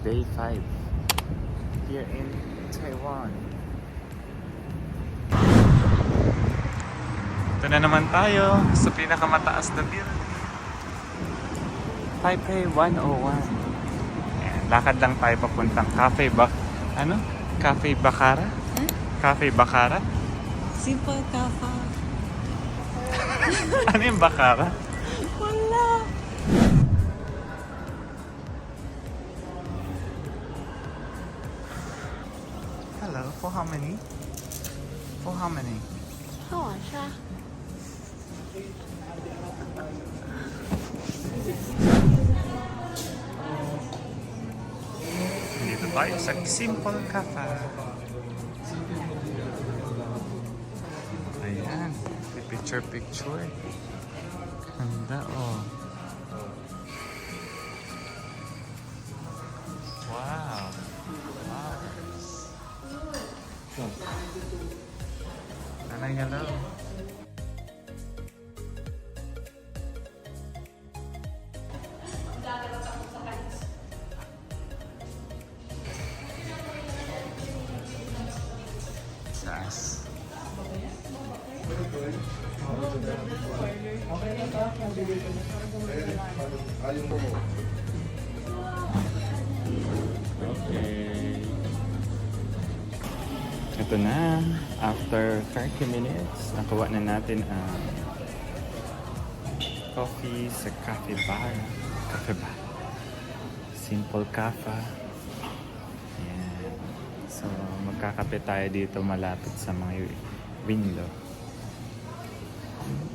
day 5 here in Taiwan. Ito na naman tayo sa pinakamataas na building. Taipei 101. Ayan, lakad lang tayo papuntang Cafe Cafe Bacara? Cafe Bacara? Simple Cafe. Ano yung Bacara? Wala. Hello, for how many? For how many? 好晚上。 Dito tayo sa Simple Cafe. Ayan, picture. Ganda oh. Wow. Flowers. Nanay, hello. Yes. Okay. Ito na. After 30 minutes, nakuha na natin ang coffee sa Cafe Bar. Simple Cafe. Ayan. So, magkakape tayo dito malapit sa mga window.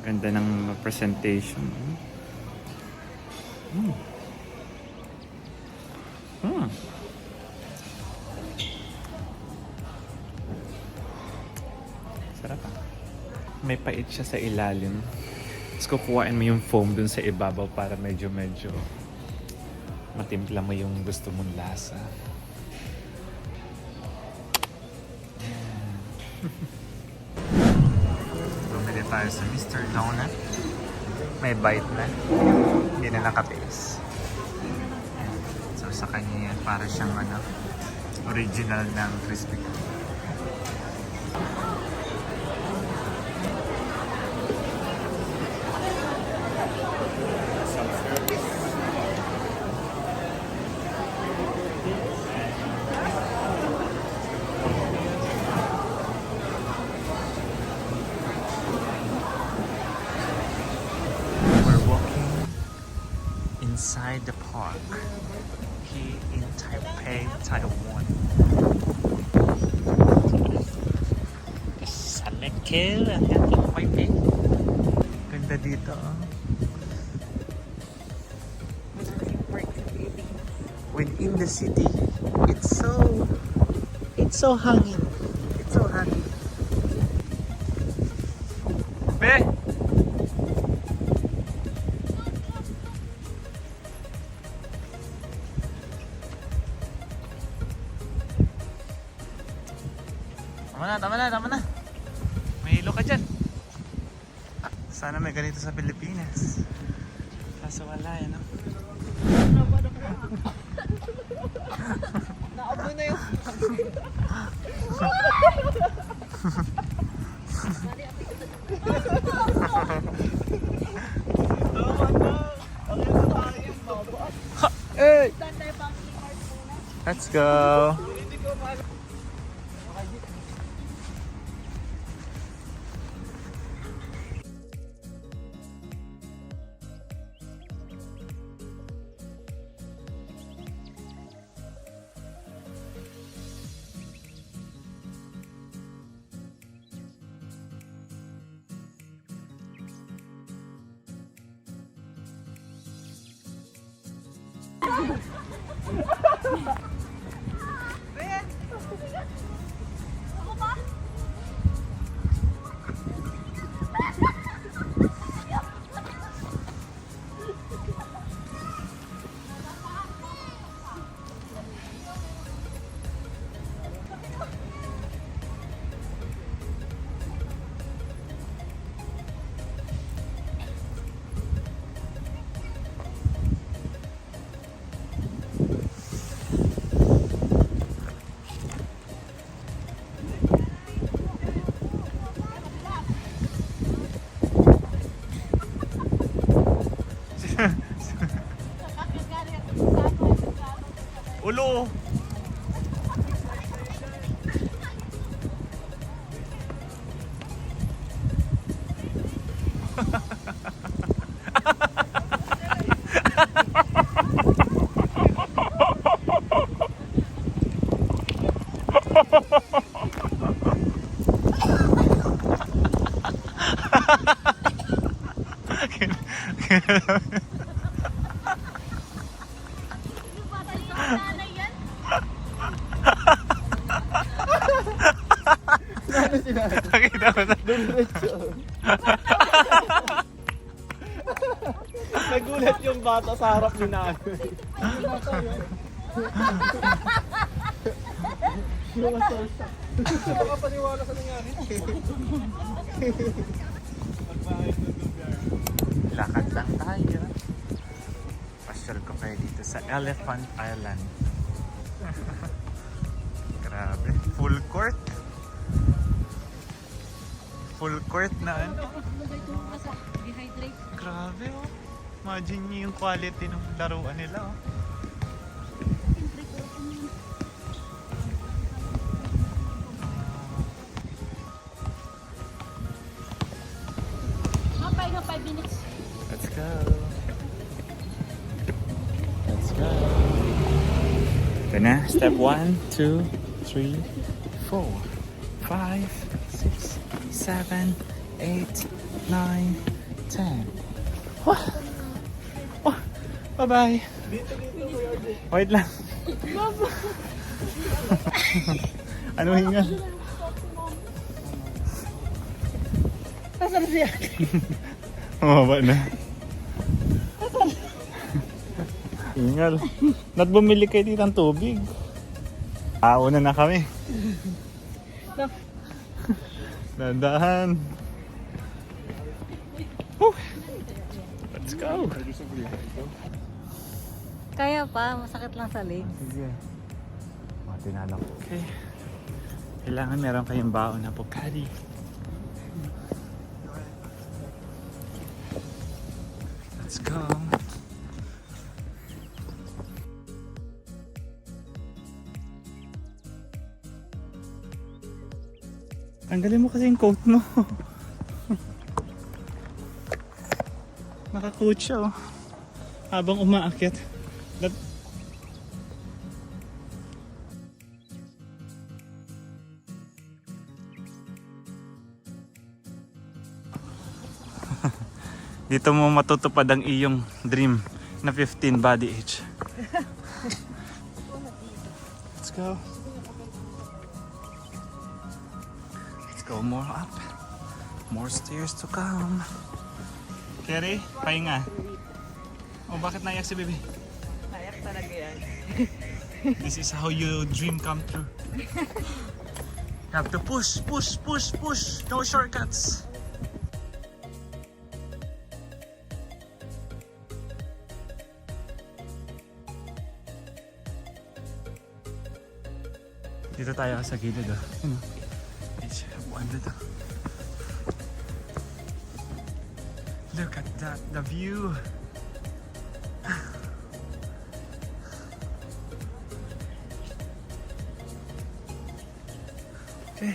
Ganda ng presentation. Sarap ah. May pait siya sa ilalim. Tapos kukuhain mo yung foam dun sa ibabaw para medyo matimpla mo yung gusto mong lasa. Bumili tayo sa Mr. Donut. May bite na. Hindi na nakapaste. So sa kanya yan, para siyang original ng Krispy Kreme. Inside the park here in Taipei, Taiwan. Salakil ang ating Taipei. Ganda dito. Within the city, it's so hanging. It's so hanging. Be! Tama na. May hilo ka dyan. Sana may ganito sa Pilipinas. Kaso wala no? Naamoy na yung... Hey! Let's go! Ulo! Ano sinabi? Nakita mo na. Diretso. Nagulat yung bata sa harap ni nanay. Yung asalsa. Baka paniwala sa nangyari. Lakad lang tayo. Pasyal ko kayo dito sa Elephant Island. Grabe. Full court. Full court na ano. Dehydrate. Grabe oh. Imagine niyo yung quality ng laruan nila oh. Mapay na 5 minutes. Let's go. Let's go. Ito na. Step 1, 2, 3, 4, 5, 6, 7, 8, 9, 10. Wah! Wah! Bye-bye! Wait lang. Ano hinga? Nasaan siya? Mababa na. Ingal. Not bumili kayo dito ng tubig. Una na kami. Dandahan. Woo! Let's go. Kaya pa, masakit lang sa legs. Sige. Tinala ko. Okay. Kailangan meron kayong baon na Pocari. Let's go. Tanggalin mo kasi yung coat mo. Naka-coat siya oh. Habang umaakyat. Dito mo matutupad ang iyong dream na 15 body age. Let's go. Let's go more up. More stairs to come. Kerry, pahinga. Oh, bakit naiyak si baby? Nayak talaga yan. This is how you dream come true. You have to push, push, push, push. No shortcuts. Dito tayo sa gilid oh. It's wonderful. Look at that, the view. Okay,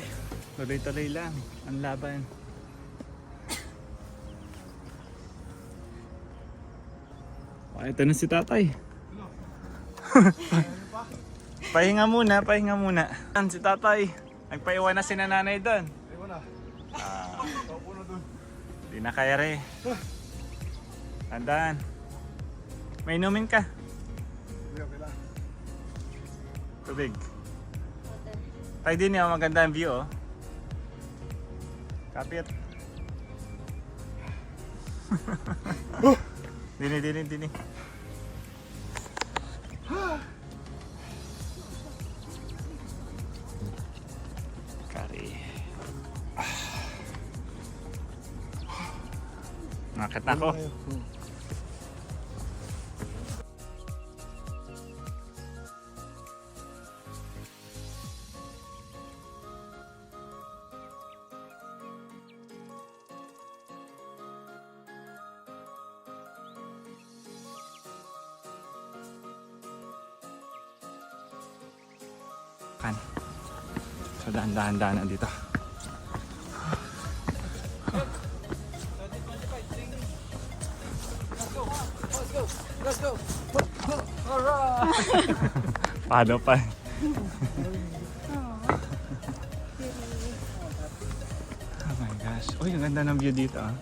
tuloy-tuloy lang ang laban. Ito na si tatay. Pahinga muna, pahinga muna. Si tatay, nagpaiwan na si nanay doon. Ayun na. Taupo na doon. Hindi na kaya rin. Tandaan. May inumin ka. Okay lang. Tubig. Tayo din yung maganda ang view oh. Kapit. Dini. Kari. Nakit na ako. Kan. So dahan-dahan na dito. Let's go! Alright! Paano pa? Oh my gosh. Uy, ang ganda ng view dito ah.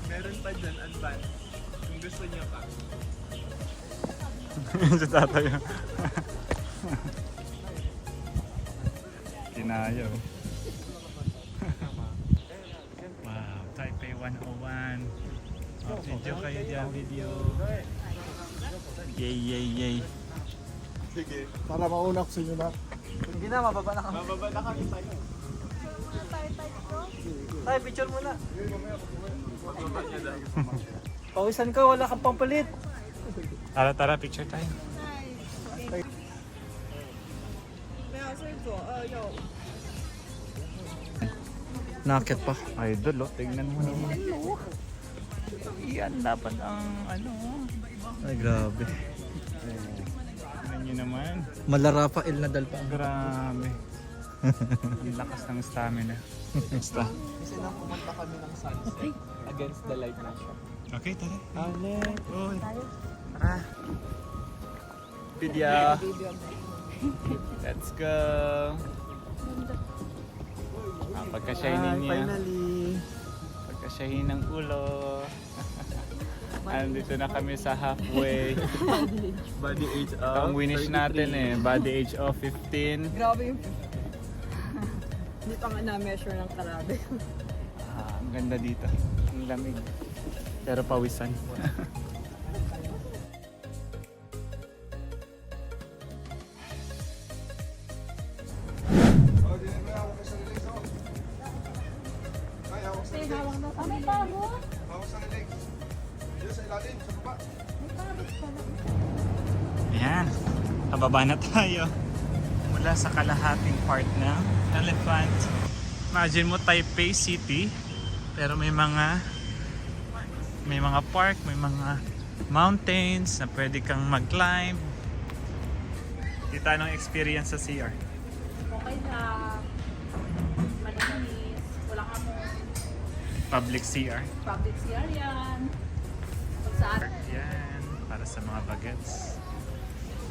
Meron pa dyan, advance. Kung gusto niyo pa. Sa tatay. Kinayo. Wow, Taipei 101. Oh, video kayo dyan, video. Yay, yay, yay. Sige. Para mauna ko sa inyo na. Hindi na, mababa na kami. Mababa na kami tayo. Tayo, picture muna. Pawisan ka, wala kang pampalit. Tara, tara, picture tayo. Nakit pa. Idol, oh. Tignan mo naman. Yan, dapat ang ano. Ay, grabe. Tignan nyo naman. Malarapail na dalpa. Grabe. Ang lakas ng stamina. Basta. Kasi nang pumunta kami ng sunset against the light na siya. Okay, tara. Alek! Uy. Tara. Video. Let's go. Pagka-shiny niya. Finally! Pagka-shiny ng ulo. Andito na kami sa halfway. Body age of Ang winish natin eh. Body age of 15. Grabe yung... Hindi pa nga na-measure ng karabe. Ang ganda dito. Ang lamig. Pero pawisan. May bago? Ayan. Pababa na tayo. Mula sa kalahating part ng Elephant. Imagine mo Taipei City. Pero may mga park, may mga mountains na pwede kang mag-climb. Kita anong experience sa CR. Okay na. Malinis. Wala ka mo. Public CR. Public CR yan. Kung saan. Yan. Para sa mga bagets.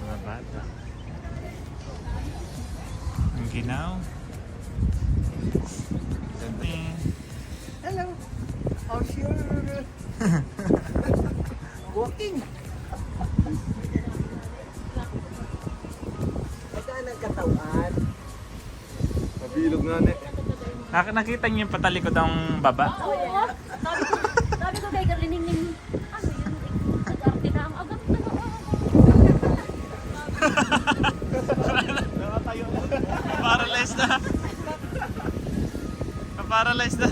Mga bata. Ang ginaw. Ganda. Hello! Oh, sure! Walking! Saan ang katawan? Mabilog nga ne. Nakita niyo yung patalikod ang baba? Oo. Sabi ko kay Garlining, ano yun? Nag-arte na ang agad na. Nakatayo na. Paralyzed na. Paralyzed na.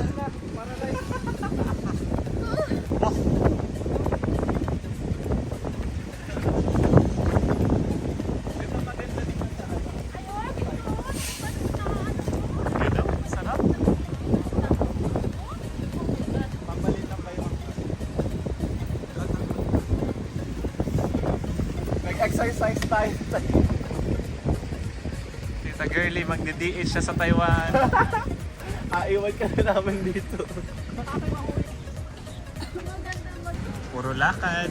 Ganda. Sarap. Pambalin lang kayo. Nag-exercise tayo. Tita Girlie, magdi-DH siya sa Taiwan. Iwan ka na namin dito. Puro lakad.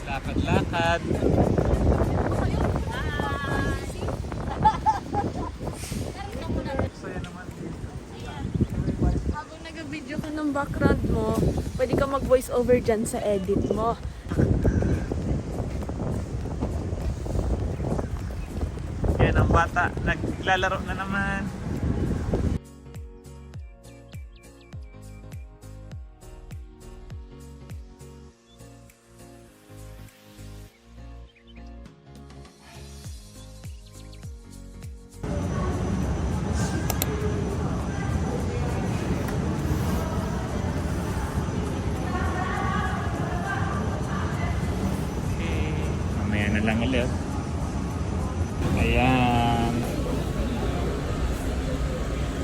Lakad-lakad. Saya naman dito. Habang nag-video ka ng background mo, pwede ka mag-voice over dyan sa edit mo. Yan ang bata. Naglalaro na naman. Okay. Mamaya na lang ulit. Ayan.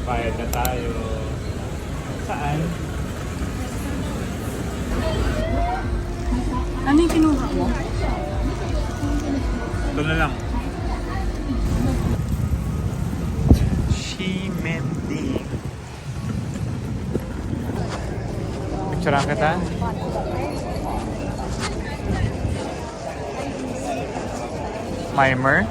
Bayad na tayo. Saan? Ano yung kinuha mo? Ito na lang. Shimendi. Picturean kita? Mimer?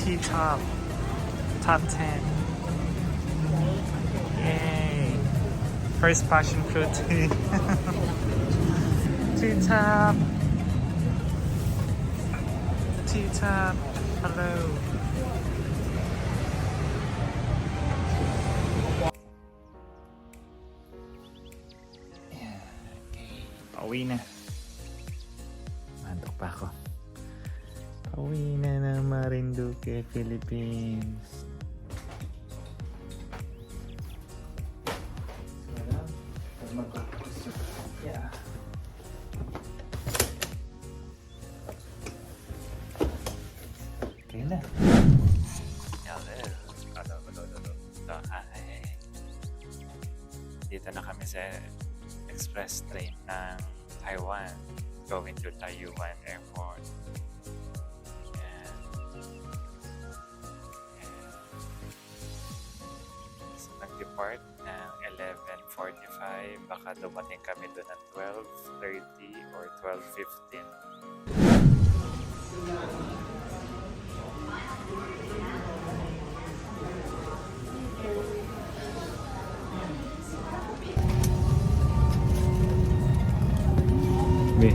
T-top. Top 10. Yay. First passion fruit tea. T-top. T-top. Hello. Pauwi na. Mantok pa ako. Pauwi na ng Marinduque, Philippines. Yeah. Okay na. Hello. Hi. Dito na kami sa express train ng Taiwan going to Taiyuan Airport. So, nag-depart ng 11:45. Baka dumating kami doon ng 12:30 or 12:15. Be.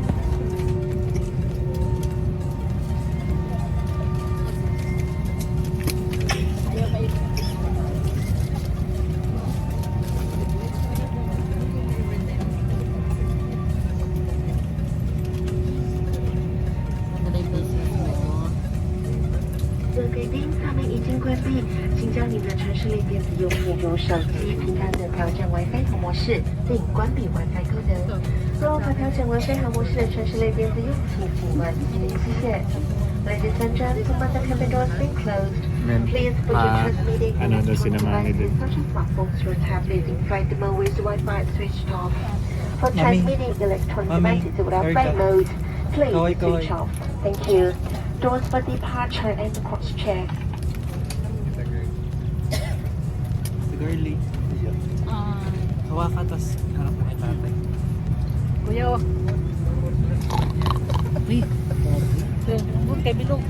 贵宾，他们已经关闭，请将你的城市类电子用品如手机、平板等调整为非同模式，并关闭 WiFi 功能。若无法调整为非同模式的城市类电子用品，请关闭机械。Ladies and gentlemen, the cabin doors been closed. Please put your transmitting and electronic devices such as smartphones or tablets in flight mode with Wi-Fi switched off. For transmitting electronic devices without flight mode, please switch off. Thank you. Doors for departure and cross-check. Si Girlie. Hawa ka, tas harap mo kay tatay. Kuya, oh. Uy. Kay Bilog.